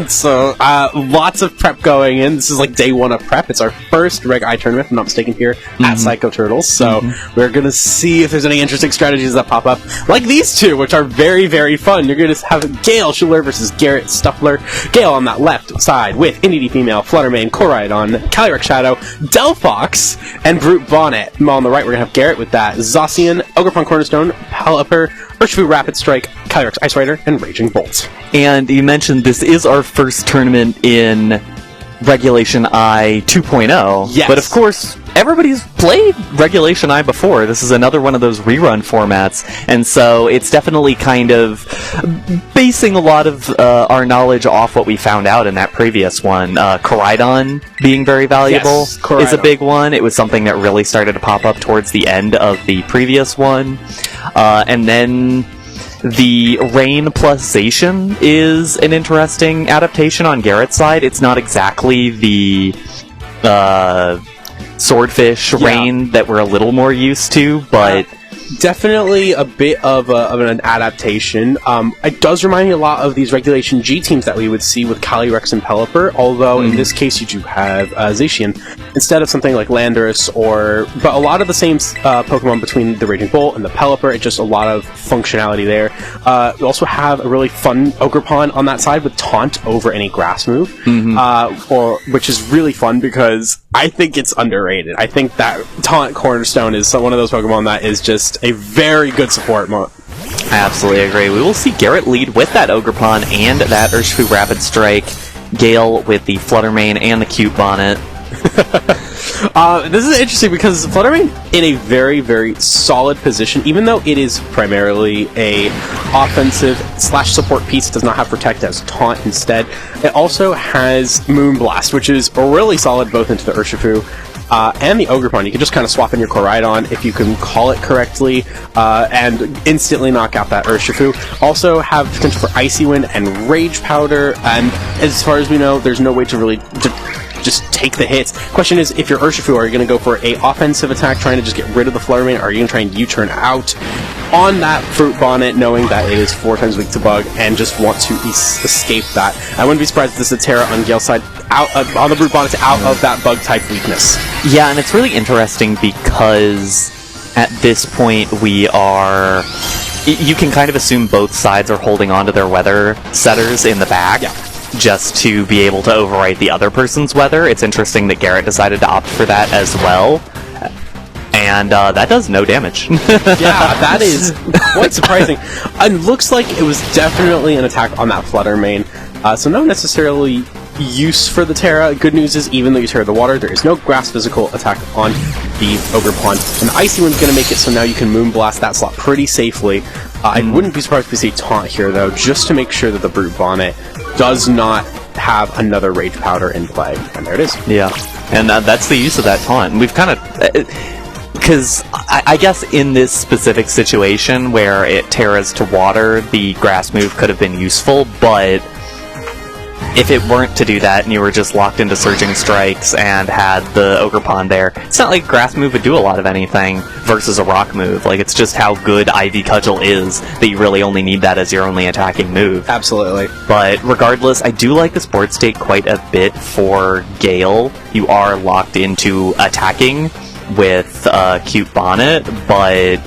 So, lots of prep going in. This is like day one of prep. It's our first Reg I tournament, if I'm not mistaken, here at Psycho Turtles. So, we're going to see if there's any interesting strategies that pop up. Like these two, which are very, very fun. You're going to have Gayle, Shuler versus Garret, Stuffler. Gayle on that left side with Indie Female, Fluttermane, Koraidon, Calyrex Shadow, Delphox, and Brute Bonnet. On the right, we're going to have Garret with that Zacian, Ogrepon Cornerstone, Pelipper, Urshifu Rapid Strike, Calyrex Ice Rider, and Raging Bolt. And you mentioned this is our first tournament in Regulation I 2.0. Yes. But of course, everybody's played Regulation I before. This is another one of those rerun formats. And so it's definitely kind of basing a lot of our knowledge off what we found out in that previous one. Koraidon being very valuable is a big one. It was something that really started to pop up towards the end of the previous one. And then the Rain plus Zacian is an interesting adaptation on Garret's side. It's not exactly the Swordfish Rain that we're a little more used to, but definitely a bit of an adaptation. It does remind me a lot of these Regulation G teams that we would see with Calyrex and Pelipper, although in this case you do have Zacian instead of something like Landorus, but a lot of the same Pokemon between the Raging Bolt and the Pelipper. It's just a lot of functionality there. We also have a really fun Ogrepon on that side with Taunt over any Grass move, which is really fun because I think it's underrated. I think that Taunt Cornerstone is one of those Pokemon that is just a very good support mode. I absolutely agree. We will see Garret lead with that Ogrepon and that Urshifu Rapid Strike, Gayle with the Fluttermane and the Cute Bonnet. This is interesting because Fluttermane in a very, very solid position, even though it is primarily a offensive / support piece. It does not have Protect as Taunt instead. It also has Moonblast, which is really solid both into the Urshifu and the Ogrepon. You can just kind of swap in your Koraidon if you can call it correctly, and instantly knock out that Urshifu. Also have potential for Icy Wind and Rage Powder, and as far as we know, there's no way to really just take the hits. Question is, if you're Urshifu, are you going to go for a offensive attack trying to just get rid of the Fluttermane, or are you going to try and U-turn out on that Fruit Bonnet, knowing that it is 4 times weak to Bug, and just want to escape that? I wouldn't be surprised if this is a Terra on Gale's side, out on the Brute Bonnet, out of that Bug-type weakness. Yeah, and it's really interesting because at this point we are... You can kind of assume both sides are holding on to their weather setters in the back. Yeah. Just to be able to overwrite the other person's weather. It's interesting that Garret decided to opt for that as well. And that does no damage. Yeah, that is quite surprising. It looks like it was definitely an attack on that Fluttermane. So not necessarily use for the Terra. Good news is, even though you Terra the water, there is no Grass physical attack on the Ogrepon. And the Icy Wind's going to make it so now you can Moonblast that slot pretty safely. I wouldn't be surprised if we see Taunt here, though, just to make sure that the Brute Bonnet does not have another Rage Powder in play. And there it is. Yeah, and that's the use of that Taunt. We've kind of... Because I guess in this specific situation where it Terras to water, the Grass move could have been useful, but if it weren't to do that and you were just locked into Surging Strikes and had the Ogrepon there, it's not like Grass move would do a lot of anything versus a Rock move. Like, it's just how good Ivy Cudgel is that you really only need that as your only attacking move. Absolutely. But regardless, I do like this board state quite a bit for Gayle. You are locked into attacking with Cute Bonnet, but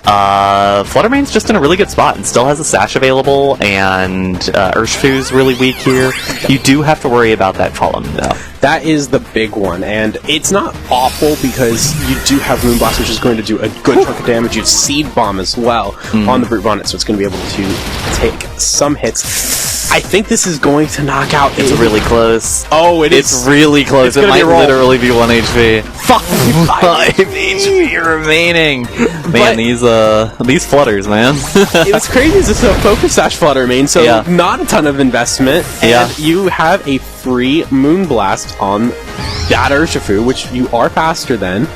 Fluttermane's just in a really good spot and still has a Sash available, and Urshifu's really weak here. You do have to worry about that Column, though. That is the big one, and it's not awful because you do have Moonblast, which is going to do a good chunk of damage. You have Seed Bomb as well on the Brute Bonnet, so it's going to be able to take some hits. I think this is going to knock out... It's really close. Oh, It's really close. It might literally be 1 HP. Fuck! 5 HP remaining! Man, these flutters, man. It was crazy. This is a Focus Sash Fluttermane, so not a ton of investment. And you have a free Moonblast on that Urshifu, which you are faster than.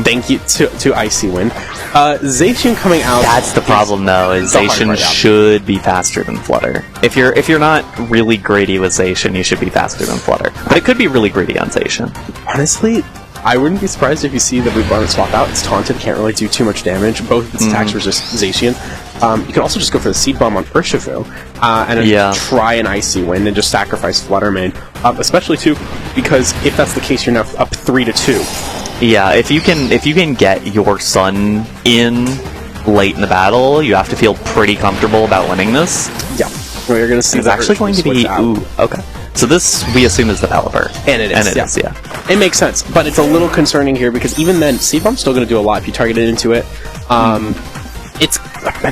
Thank you to Icy Wind. Zacian coming out... That's the problem, though, is Zacian should be faster than Flutter. If you're not really greedy with Zacian, you should be faster than Flutter. But it could be really greedy on Zacian. Honestly, I wouldn't be surprised if you see the Brute Bonnet swap out. It's taunted, can't really do too much damage. Both of its attacks resist Zacian. You can also just go for the Seed Bomb on Urshifu, and then try an Icy Wind and just sacrifice Fluttermane. Especially, too, because if that's the case, you're now up 3-2. Yeah, if you can get your Sun in late in the battle, you have to feel pretty comfortable about winning this. Yeah. Well, you're going to see it's actually going to be... Ooh, okay. So this, we assume, is the Pelipper. And it is, yeah. It makes sense, but it's a little concerning here, because even then, Seed Bomb's still going to do a lot if you target it into it. It's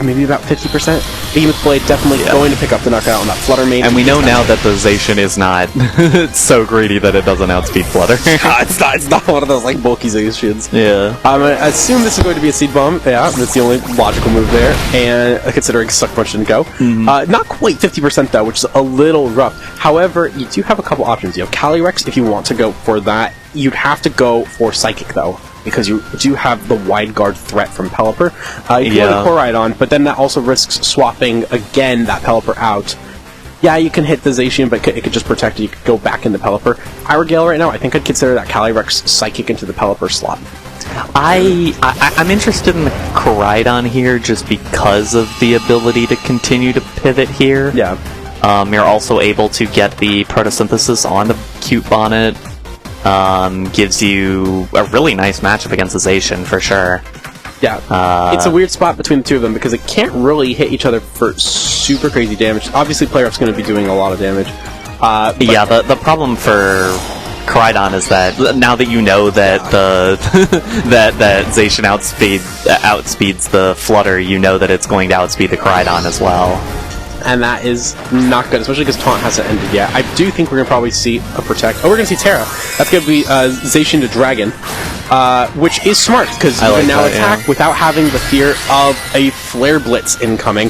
maybe about 50%. Behemoth Blade definitely going to pick up the knockout on that Fluttermane. And we know now that the Zacian is not so greedy that it doesn't outspeed Flutter. It's not one of those like bulky Zacians. Yeah. I assume this is going to be a Seed Bomb. Yeah, that's the only logical move there. And considering Suck Punch didn't go. Not quite 50% though, which is a little rough. However, you do have a couple options. You have Calyrex if you want to go for that. You'd have to go for Psychic though, because you do have the wide guard threat from Pelipper. You can go Koraidon, but then that also risks swapping again that Pelipper out. Yeah, you can hit the Zacian, but it could just protect it. You could go back into Pelipper. If I were Gayle right now, I think I'd consider that Calyrex Psychic into the Pelipper slot. I'm interested in the Koraidon here just because of the ability to continue to pivot here. Yeah. You're also able to get the Photosynthesis on the Cute Bonnet. Gives you a really nice matchup against the Zacian, for sure. Yeah. It's a weird spot between the two of them, because it can't really hit each other for super crazy damage. Obviously, Player-Up's going to be doing a lot of damage. Yeah, the problem for Koraidon is that now that you know that the that Zacian outspeeds the Flutter, you know that it's going to outspeed the Koraidon as well. And that is not good, especially because Taunt hasn't ended yet. I do think we're going to probably see a Protect. Oh, we're going to see Terra. That's going to be Zacian to Dragon, which is smart, because you can now attack without having the fear of a Flare Blitz incoming,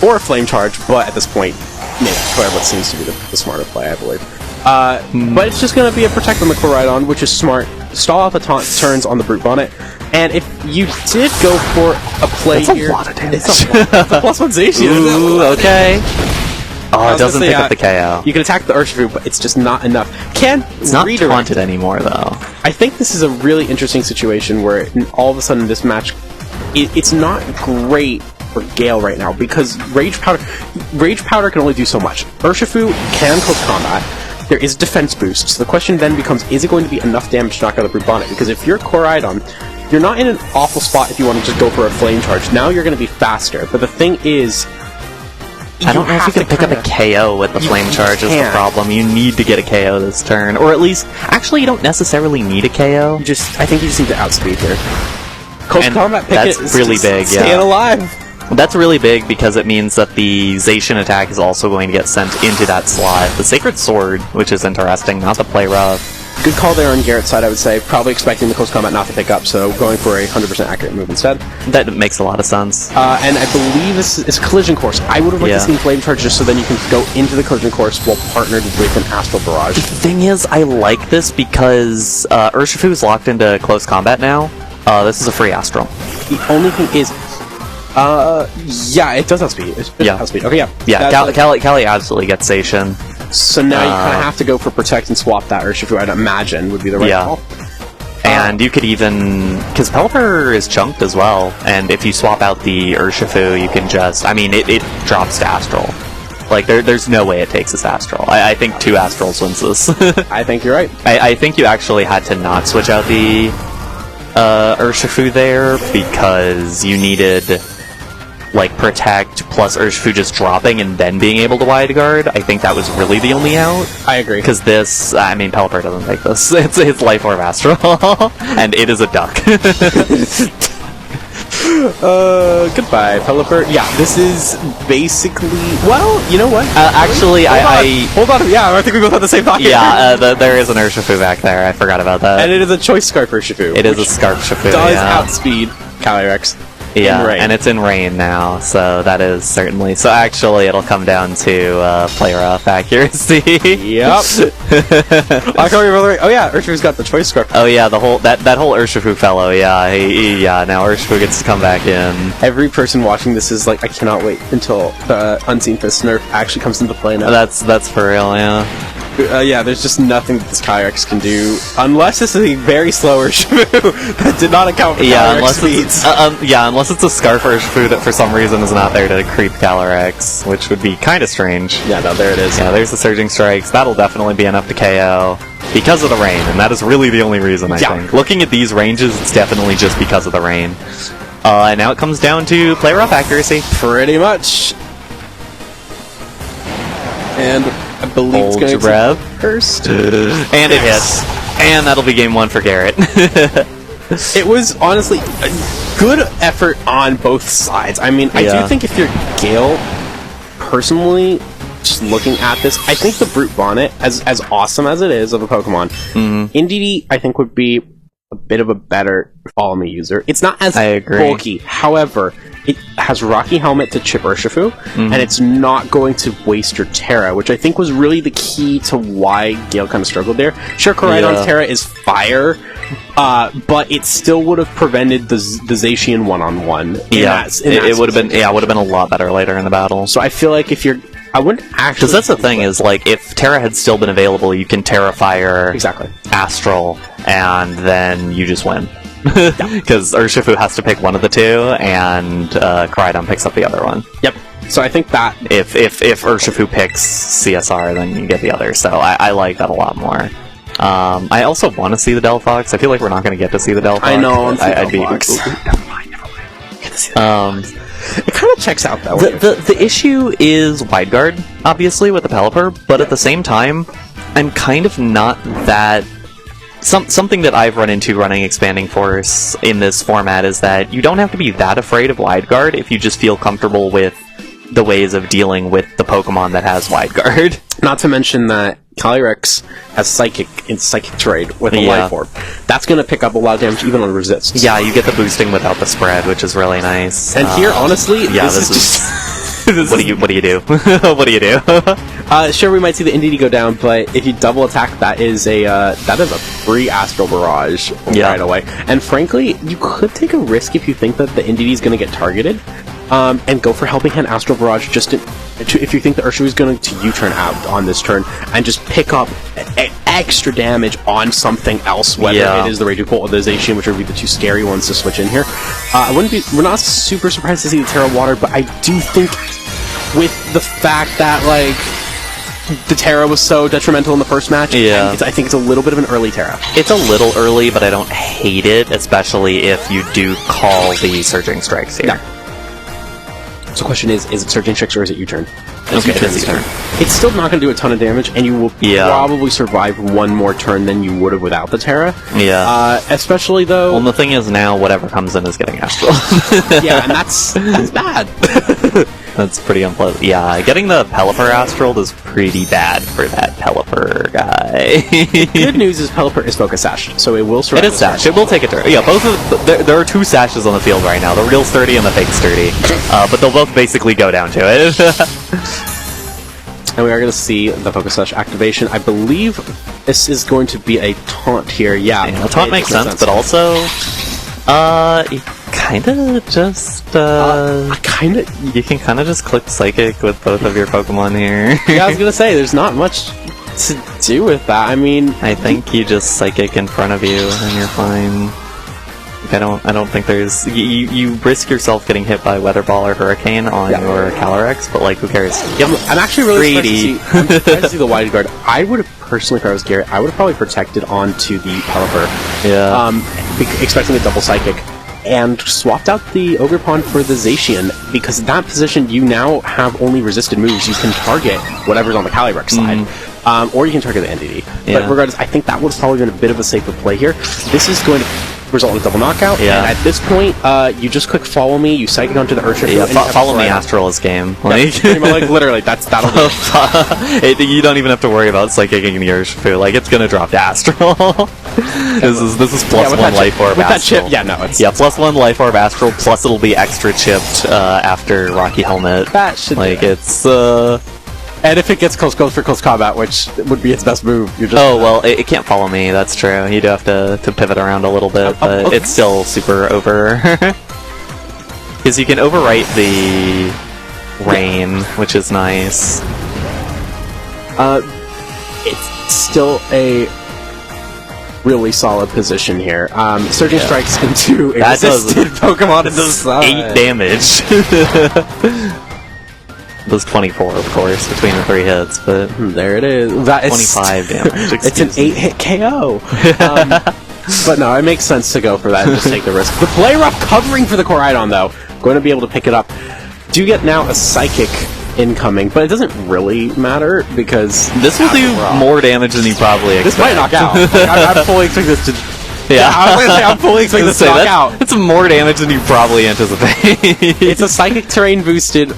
or a Flame Charge, but at this point, maybe Flare Blitz seems to be the smarter play, I believe. But it's just going to be a Protect on the Koraidon, which is smart. Stall out the Taunt turns on the Brute Bonnet. And if you did go for a play here... That's a lot of damage. It's a plus one Zacian. Ooh, okay. Oh, it doesn't pick up the KO. You can attack the Urshifu, but it's just not enough. It's not taunted anymore, though. I think this is a really interesting situation where all of a sudden this match... It's not great for Gayle right now, because Rage Powder can only do so much. Urshifu can close combat. There is defense boost, so the question then becomes, is it going to be enough damage to knock out the Brute Bonnet? Because if you're Koraidon, you're not in an awful spot if you want to just go for a Flame Charge. Now you're going to be faster, but the thing is... I don't know if you can pick up a KO with the Flame Charge is the problem. You need to get a KO this turn, or at least... Actually, you don't necessarily need a KO. I think you just need to outspeed here. Close combat pick that's really big, staying alive! That's really big because it means that the Zacian attack is also going to get sent into that slot. The Sacred Sword, which is interesting, not to play rough. Good call there on Garret's side, I would say. Probably expecting the close combat not to pick up, so going for a 100% accurate move instead. That makes a lot of sense. And I believe this is Collision Course. I would have liked to see Flame Charge just so then you can go into the Collision Course while partnered with an Astral Barrage. The thing is, I like this because Urshifu is locked into close combat now. This is a free Astral. The only thing is... yeah, it does outspeed. Outspeed. Okay, yeah. Yeah, Cali absolutely gets Zacian. So now you kind of have to go for Protect and swap that Urshifu, I'd imagine, would be the right call. And you could even... Because Pelipper is chunked as well, and if you swap out the Urshifu, you can just... I mean, it drops to Astral. Like, there's no way it takes this Astral. I think 2 Astrals wins this. I think you're right. I think you actually had to not switch out the Urshifu there, because you needed... like, Protect plus Urshifu just dropping and then being able to wide guard. I think that was really the only out. I agree. Because this, I mean, Pelipper doesn't take this. It's Life Orb Astral, and it is a duck. Goodbye, Pelipper. Yeah, this is basically... Well, you know what? Actually, Hold on. Yeah, I think we both had the same thought here. Yeah, there is an Urshifu back there. I forgot about that. And it is a Choice Scarf Urshifu. It is a Scarf Urshifu, does outspeed Calyrex. Yeah, and it's in rain now, so that is certainly... So actually, it'll come down to player off accuracy. Yep. I can't remember. Oh yeah, Urshifu's got the Choice Scarf. Oh yeah, that whole Urshifu fellow. Yeah, now Urshifu gets to come back in. Every person watching this is like, I cannot wait until the Unseen Fist nerf actually comes into play now. That's for real, yeah. Yeah, there's just nothing that this Calyrex can do, unless this is a very slower Urshifu that did not account for Calyrex speeds. Unless it's a Scarf Urshifu that for some reason is not there to creep Calyrex, which would be kind of strange. Yeah, no, there it is. Yeah, there's the Surging Strikes. That'll definitely be enough to KO. Because of the rain, and that is really the only reason, I think. Looking at these ranges, it's definitely just because of the rain. And now it comes down to play rough accuracy. Pretty much. And I believe it's going to first. And it hits. And that'll be game 1 for Garret. It was honestly a good effort on both sides. I mean, I do think if you're Gayle, personally, just looking at this, I think the Brute Bonnet, as awesome as it is of a Pokemon, Indeedee, I think, would be a bit of a better Follow Me user. It's not as bulky. However, it has Rocky Helmet to chip Urshifu, and it's not going to waste your Terra, which I think was really the key to why Gayle kind of struggled there. Sure, Koraidon's Terra is fire, but it still would have prevented the Zacian one-on-one. It would have been a lot better later in the battle. So I feel like if you're... I wouldn't actually... Because that's the thing, is, like, if Terra had still been available, you can Terra Fire... Exactly. Astral, and then you just win. Because Urshifu has to pick one of the two, and Koraidon picks up the other one. Yep. So I think that... If Urshifu picks CSR, then you get the other. So I like that a lot more. I also want to see the Delphox. I feel like we're not going to get to see the Delphox. I know. I'd be... Never mind. It kind of checks out, though. The issue is Wide Guard, obviously, with the Pelipper, but at the same time, I'm kind of not that... Something that I've run into running Expanding Force in this format is that you don't have to be that afraid of Wide Guard if you just feel comfortable with the ways of dealing with the Pokemon that has Wide Guard. Not to mention that Calyrex has Psychic in Psychic Trade with a Life Orb. That's going to pick up a lot of damage even on Resist. Yeah, you get the boosting without the spread, which is really nice. And here, honestly, this is just... What do you do? What do you do? Sure, we might see the Indeedee go down, but if you double attack, that is a free Astral Barrage right away. And frankly, you could take a risk if you think that the Indeedee is going to get targeted, and go for Helping Hand Astral Barrage just if you think the Urshifu is going to U-turn out on this turn and just pick up extra damage on something else, whether it is the Raging Bolt or the Zacian, which would be the two scary ones to switch in here. We're not super surprised to see the Terra Water, but I do think with the fact that, like, the Terra was so detrimental in the first match, I think it's a little bit of an early Terra. It's a little early, but I don't hate it, especially if you do call the Surging Strikes here. No. So the question is it Surging Strikes or is it U-turn? Okay, it is U-turn. It's still not going to do a ton of damage, and you will probably survive one more turn than you would have without the Terra. Yeah. Especially, though... Well, the thing is now, whatever comes in is getting Astral. Yeah, and that's bad. That's pretty unpleasant. Yeah, getting the Pelipper Astral is pretty bad for that Pelipper guy. Good news is Pelipper is Focus Sash, so it will survive. It is Sash. It will take a turn. Yeah, both of there are two Sashes on the field right now, the real Sturdy and the fake Sturdy. But they'll both basically go down to it. And we are going to see the Focus Sash activation. I believe this is going to be a taunt here. Yeah, a taunt makes sense, but also... you kinda just, you can kinda just click Psychic with both of your Pokemon here. Yeah, I was gonna say, there's not much to do with that. I mean... I think you just Psychic in front of you, and you're fine. I don't think there's... You risk yourself getting hit by Weather Ball or Hurricane on your Calyrex, but, like, who cares? Yeah, I'm actually really surprised to see the Wide Guard. I would have, personally, if I was Garret, I would have probably protected onto the Pelipper. Yeah. Expecting a double Psychic. And swapped out the Ogerpon for the Zacian, because in that position, you now have only resisted moves. You can target whatever's on the Calyrex side, or you can target the Indeedee. But regardless, I think that would have probably been a bit of a safer play here. This is going to result in a double knockout, and at this point, you just click Follow Me, you Psychic onto the Urshifu, and Follow Me Astral is game. Like, literally, that'll do it. You don't even have to worry about Psychicing the Urshifu. Like, it's gonna drop to Astral. This is plus one Life Orb Astral. With that chip, it's... Yeah, plus one Life Orb Astral, plus it'll be extra chipped after Rocky Helmet. That should it's... And if it gets close for close combat, which would be its best move, you're just... Oh, well, it can't Follow Me, that's true. You do have to pivot around a little bit, but it's still super over. Because you can overwrite the Rain, which is nice. it's still a really solid position here. Surging Strikes into a That does resisted Pokemon in the side. 8 damage. It was 24, of course, between the 3 hits, but There it is. That is 25 damage. It's an 8-hit KO. But no, it makes sense to go for that and just take the risk. The play rough covering for the Koraidon, though. Going to be able to pick it up. Do get now a Psychic incoming, but it doesn't really matter because this will do more damage than you probably expect. This might knock out. I fully expect this to. Yeah, I was gonna say I'm fully expecting this to knock out. It's more damage than you probably anticipate. It's a Psychic terrain boosted.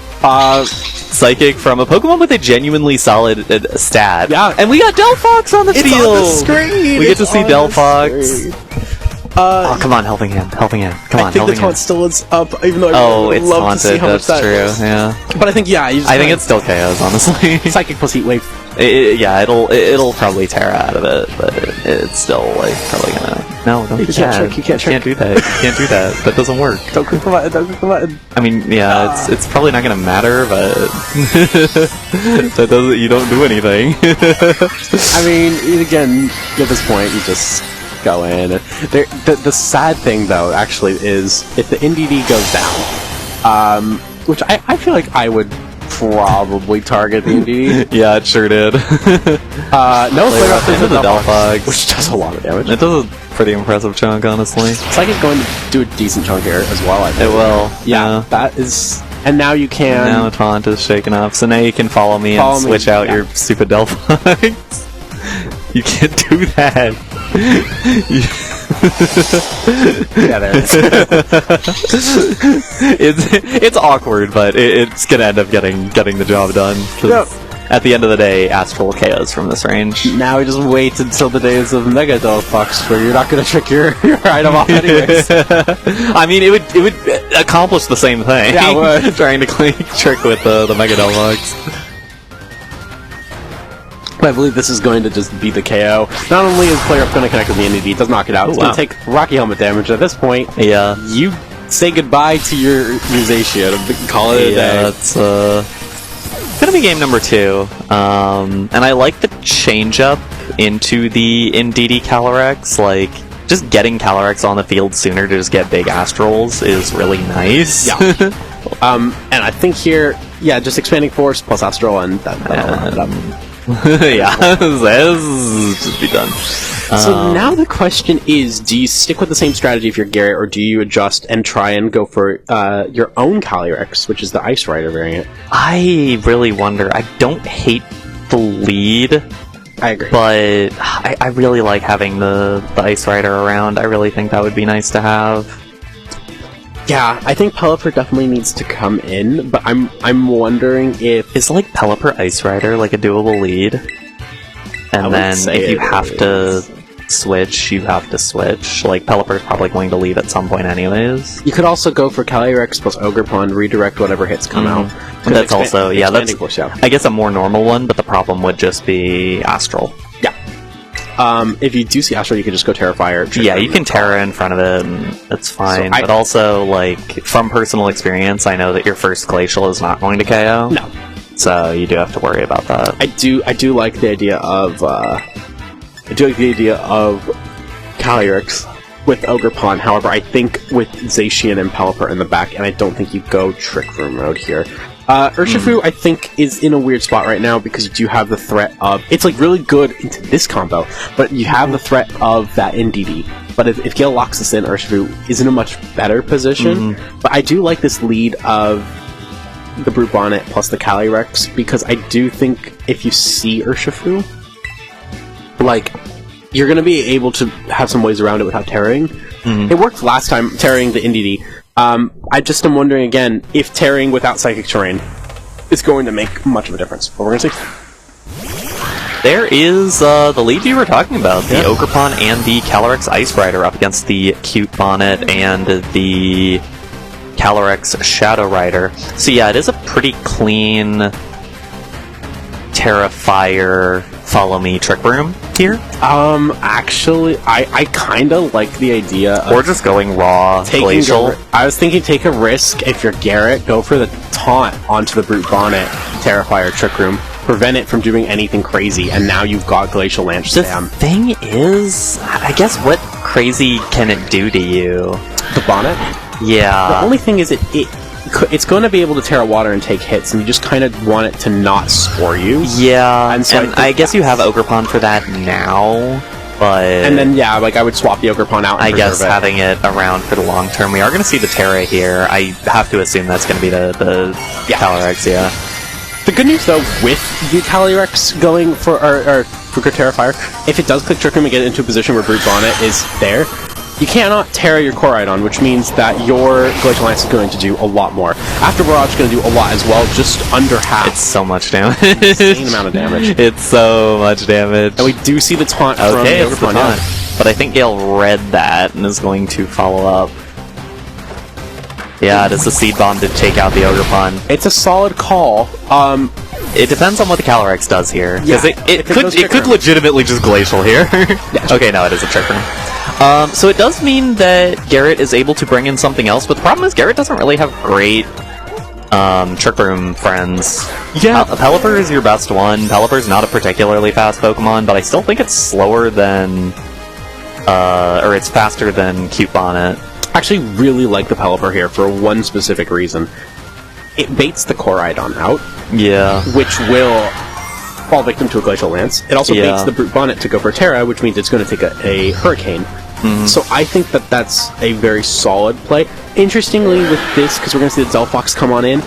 Psychic from a Pokemon with a genuinely solid stat. Yeah, and we got Delphox on the field. On the screen. We get to see Delphox. Oh, come on, helping hand. Come on, I think the taunt still is up, even though I would it's love taunted, to see how much that is. true, yeah. But I think, I think it still KOs, honestly. Psychic plus Heat Wave. It'll probably tear out of it, but it's still, like, probably gonna... No, don't You do can't that. trick, you can't trick. do that. You can't do that. That doesn't work. Don't click the button, don't click the button. I mean, yeah, it's probably not gonna matter, but... that doesn't... You don't do anything. I mean, again, at this point, you just go in. The sad thing, though, actually, is if the NDD goes down, which I feel like I would probably target the NDD. Yeah, it sure did. No, play rough into the Delphox, which does a lot of damage. It does a pretty impressive chunk, honestly. Psychic going to do a decent chunk here as well, I think. It will. Yeah, that is... And now you can... Now Taunt is shaken up, so now you can follow me and switch out your stupid Delphox. You can't do that. Yeah, there it is. It's awkward, but it's gonna end up getting the job done. At the end of the day, Astral KOs from this range. Now we just wait until the days of Mega Delphox, where you're not gonna trick your item off anyways. I mean, it would accomplish the same thing. Yeah, it would. Trying to trick with the Mega Delphox. I believe this is going to just be the KO. Not only is player going to connect with the NDD, it does knock it out. It's going to take Rocky Helmet damage. At this point, you say goodbye to your Zacian and call it a day. It's gonna be game number 2. And I like the change up into the NDD Calyrex. Like, just getting Calyrex on the field sooner to just get big Astrals is really nice. Yeah. And I think here, just expanding force plus Astral and that. Yeah, this just be done. So now the question is, do you stick with the same strategy if you're Garret, or do you adjust and try and go for your own Calyrex, which is the Ice Rider variant? I really wonder. I don't hate the lead. I agree. But I really like having the Ice Rider around. I really think that would be nice to have. Yeah, I think Pelipper definitely needs to come in, but I'm wondering if... Is, like, Pelipper Ice Rider, like, a doable lead? And then if you have to switch, you have to switch. Like, Pelipper's probably going to lead at some point anyways. You could also go for Calyrex plus Ogerpon, redirect whatever hits come out. That's also, that's, force, I guess, a more normal one, but the problem would just be Astral. Yeah. If you do see Astral, you can just go Terrafire. Yeah, you can Terra in front of it, and it's fine. But also, like, from personal experience, I know that your first Glacial is not going to KO. No. So you do have to worry about that. I do like the idea of Calyrex with Ogerpon. However, I think with Zacian and Pelipper in the back, and I don't think you go Trick Room mode here. Urshifu, I think, is in a weird spot right now because you do have the threat of... It's, like, really good into this combo, but you have the threat of that NDD. But if Gayle locks this in, Urshifu is in a much better position. But I do like this lead of the Brute Bonnet plus the Calyrex, because I do think if you see Urshifu, like, you're going to be able to have some ways around it without tearing. It worked last time, tearing the NDD. I just am wondering again if tearing without Psychic Terrain is going to make much of a difference. But we're going to see. There is the lead you were talking about, the Ogerpon and the Calyrex Ice Rider up against the Cute Bonnet and the Calyrex Shadow Rider. So yeah, it is a pretty clean Terrafire Follow Me Trick Room here. Actually, I kind of like the idea of... Or just going raw Glacial. I was thinking take a risk if you're Garret, go for the taunt onto the Brute Bonnet Terrafire Trick Room. prevent it from doing anything crazy, and now you've got Glacial Lance The spam. thing is, I guess, what crazy can it do to you? The bonnet? Yeah. The only thing is it's going to be able to tear water and take hits, and you just kind of want it to not spore you. Yeah, and so I guess you have Ogerpon for that now, but... And then, yeah, like, I would swap the Ogerpon out and I guess preserve it. having it around for the long term. We are going to see the Terra here. I have to assume that's going to be the Calyrex, yeah. The good news, though, with the Calyrex going for Terra Fire, if it does click Trick Room and get into a position where Brute Bonnet is there, you cannot Terra your Koraidon, which means that your Glacial Lance is going to do a lot more. After Barrage is going to do a lot as well, just under half. It's so much damage. Insane amount of damage. It's so much damage. And we do see the taunt from the it's the Ogerpon. taunt. But I think Gayle read that and is going to follow up. Yeah, does the Seed Bomb to take out the Ogerpon? It's a solid call. It depends on what the Calyrex does here. Because Yeah, it could legitimately just Glacial here. Okay, no, it is a Trick Room. So it does mean that Garret is able to bring in something else, but the problem is Garret doesn't really have great Trick Room friends. Yeah. Pelipper is your best one. Pelipper's not a particularly fast Pokemon, but I still think it's slower than... or it's faster than Cute Bonnet. I actually really like the Pelipper here for one specific reason. It baits the Koraidon out, Yeah. which will fall victim to a Glacial Lance. It also baits the Brute Bonnet to go for Terra, which means it's going to take a Hurricane. So I think that that's a very solid play. Interestingly, with this, because we're going to see the Delphox come on in,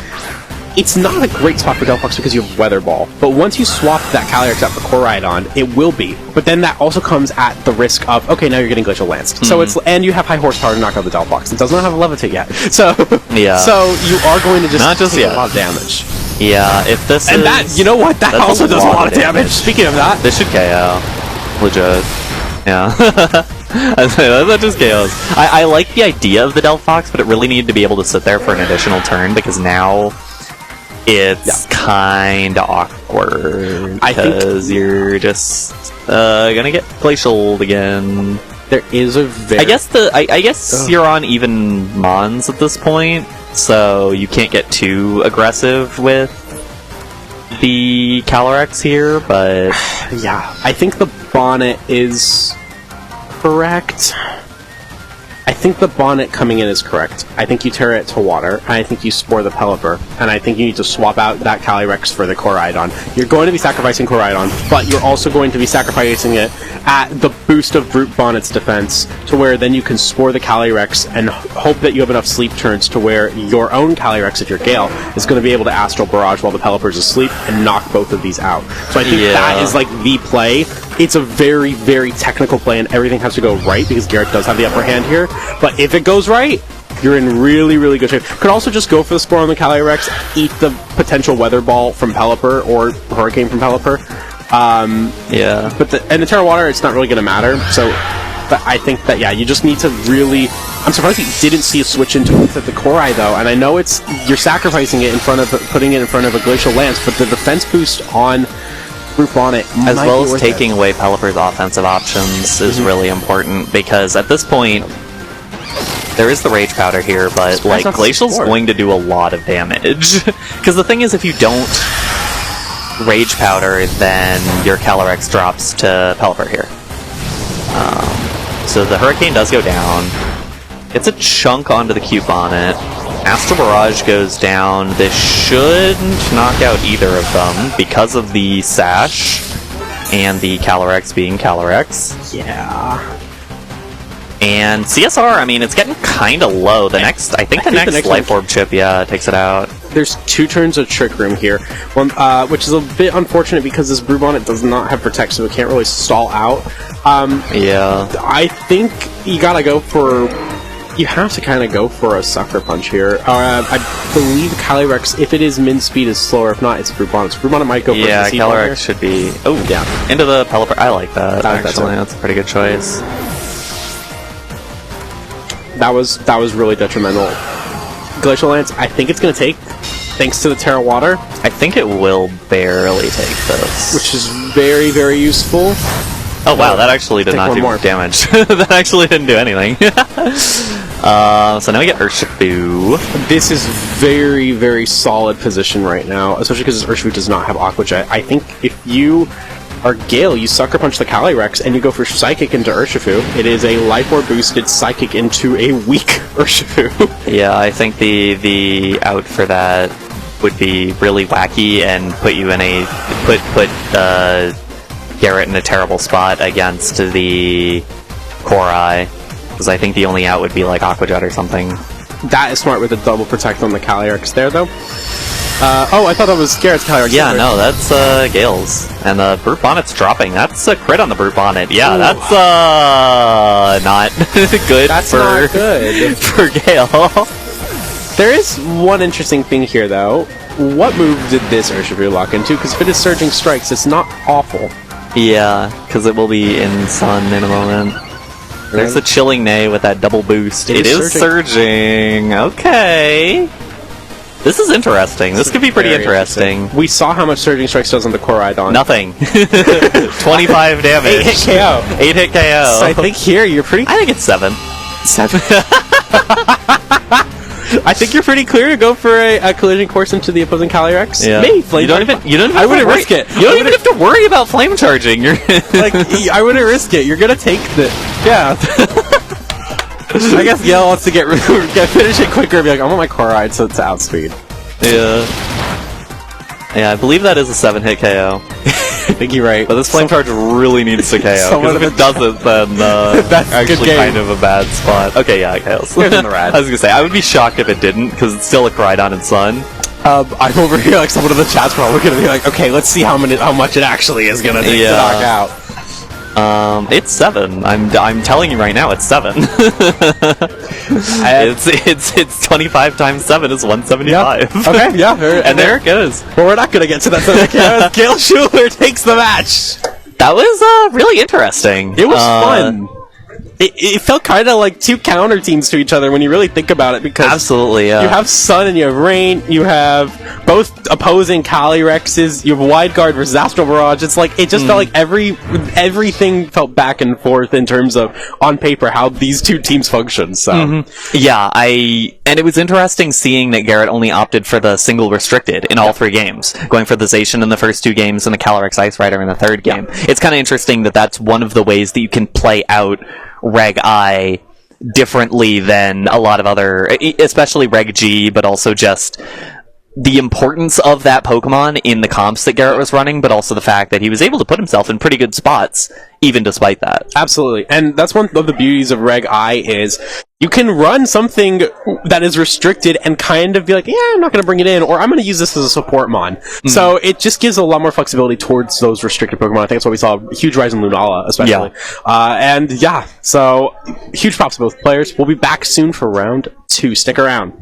it's not a great spot for Delphox because you have Weather Ball. But once you swap that Calyrex out for Koraidon, it will be. But then that also comes at the risk of, okay, now you're getting Glacial Lanced. So it's, and you have high horsepower to knock out the Delphox. It does not have a Levitate yet. So, Yeah. so you are going to Not just take yet. a lot of damage. Yeah, if this And is... that, you know what? That that's also does a lot of damage. Speaking of that, This should KO. Legit. Yeah. That just KOs. I like the idea of the Delphox, but it really needed to be able to sit there for an additional turn, because now it's kinda awkward. I think- Because you're just gonna get Glacialed again. there is a very... I guess you're on even Mons at this point, so you can't get too aggressive with the Calyrex here, but... Yeah, I think the Bonnet is correct. I think the Bonnet coming in is correct. I think you Terra it to water, and I think you Spore the Pelipper, and I think you need to swap out that Calyrex for the Koraidon. You're going to be sacrificing Koraidon, but you're also going to be sacrificing it at the boost of Brute Bonnet's defense, to where then you can Spore the Calyrex and hope that you have enough sleep turns to where your own Calyrex, if you're Gayle, is going to be able to Astral Barrage while the Pelipper's asleep and knock both of these out. So I think that is like the play. It's a very, very technical play, and everything has to go right, because Garret does have the upper hand here. But if it goes right, you're in really, really good shape. Could also just go for the Spore on the Calyrex, eat the potential Weather Ball from Pelipper, or Hurricane from Pelipper. Yeah. But the Terra Water, it's not really going to matter. So, but I think that, yeah, you just need to really... I'm surprised you didn't see a switch into the Korai, though. And I know you're sacrificing it in front of... putting it in front of a Glacial Lance, but the defense boost on Brute Bonnet As might well be as worth taking it. away Pelipper's offensive options is really important, because at this point, there is the Rage Powder here, but like not Glacial's support. going to do a lot of damage. Because the thing is, if you don't Rage Powder, then your Calyrex drops to Pelipper here. So the Hurricane does go down. It's a chunk onto the Cute Bonnet. Astral Barrage goes down. This shouldn't knock out either of them because of the Sash and the Calyrex being Calyrex. Yeah. And CSR, I mean, it's getting kind of low. I think the next Life Orb chip, takes it out. There's 2 turns of Trick Room here, which is a bit unfortunate because this Brute Bonnet does not have Protect, so it can't really stall out. Yeah. I think you gotta go for... You have to kind of go for a Sucker Punch here. I believe Calyrex, if it is min speed, is slower. If not, it's Brute Bonnet. So Brute Bonnet might go for Yeah, the Seed Ball here. Calyrex should be... Oh, yeah. Into the Pelipper. I like that, actually. That's a pretty good choice. That was really detrimental. Glacial Lance, I think it's going to take, thanks to the Terra Water, I think it will barely take this. which is very, very useful. Oh wow, that actually did Take not one do more. damage. That actually didn't do anything. So now we get Urshifu. This is very, very solid position right now, especially because Urshifu does not have Aqua Jet. I think if you are Gayle, you Sucker Punch the Calyrex and you go for Psychic into Urshifu. It is a Life Orb boosted Psychic into a weak Urshifu. Yeah, I think the out for that would be really wacky and put you in a put Garret in a terrible spot against the Korai, because I think the only out would be like Aqua Jet or something. That is smart with a double protect on the Calyrex there, though. I thought that was Garrett's Calyrex. Yeah, no, that's Gale's. And the Brute Bonnet's dropping. That's a crit on the Brute Bonnet. Yeah, that's not good. That's for, not good for Gayle. There is one interesting thing here, though. What move did this Urshifu lock into? Because if it is Surging Strikes, it's not awful. Yeah, because it will be in Sun in a moment. There's the Chilling Neigh with that double boost. It is surging. Okay. This is interesting. This could be pretty interesting. We saw how much Surging Strikes does on the Koraidon. Nothing. 25 damage. 8 hit KO. 8 hit KO. So I think here you're pretty... I think it's 7. 7. I think you're pretty clear to go for a collision course into the opposing Calyrex. Yeah. Me, you don't even I wouldn't risk it. You don't even have to worry about flame charging. You're like, I wouldn't risk it. You're gonna take the... Yeah. I guess Gayle wants to finish it quicker and be like, I want my Koraid, so it's outspeed. Yeah. Yeah, I believe that is a 7-hit KO. I think you're right. But this flame charge really needs to KO, because if it doesn't, then that's actually kind of a bad spot. Okay, yeah, it KOs. I was gonna say, I would be shocked if it didn't, because it's still a Koraidon and Sun. I'm over here, like, someone in the chat's probably gonna be like, okay, let's see how much it actually is gonna take to knock out. It's 7. I'm telling you right now, it's 7. it's 25 times 7 is 175. Yep. Okay, yeah. And there it goes. But we're not gonna get to that. Gayle Shuler takes the match. That was really interesting. It was fun. It felt kind of like two counter teams to each other when you really think about it, because absolutely, yeah. You have Sun and you have Rain, you have both opposing Calyrexes, you have Wide Guard versus Astral Barrage. It's like, it just felt like everything felt back and forth in terms of, on paper, how these two teams function, so. Yeah, and it was interesting seeing that Garret only opted for the single restricted in all 3 games, going for the Zacian in the first 2 games and the Calyrex Ice Rider in the 3rd game. It's kind of interesting that that's one of the ways that you can play out Reg I differently than a lot of other, especially Reg G, but also just the importance of that Pokemon in the comps that Garret was running, but also the fact that he was able to put himself in pretty good spots, even despite that. Absolutely. And that's one of the beauties of Reg I is you can run something that is restricted and kind of be like, yeah, I'm not going to bring it in, or I'm going to use this as a support mon. So it just gives a lot more flexibility towards those restricted Pokemon. I think that's why we saw a huge rise in Lunala, especially. Yeah. So huge props to both players. We'll be back soon for round 2. Stick around.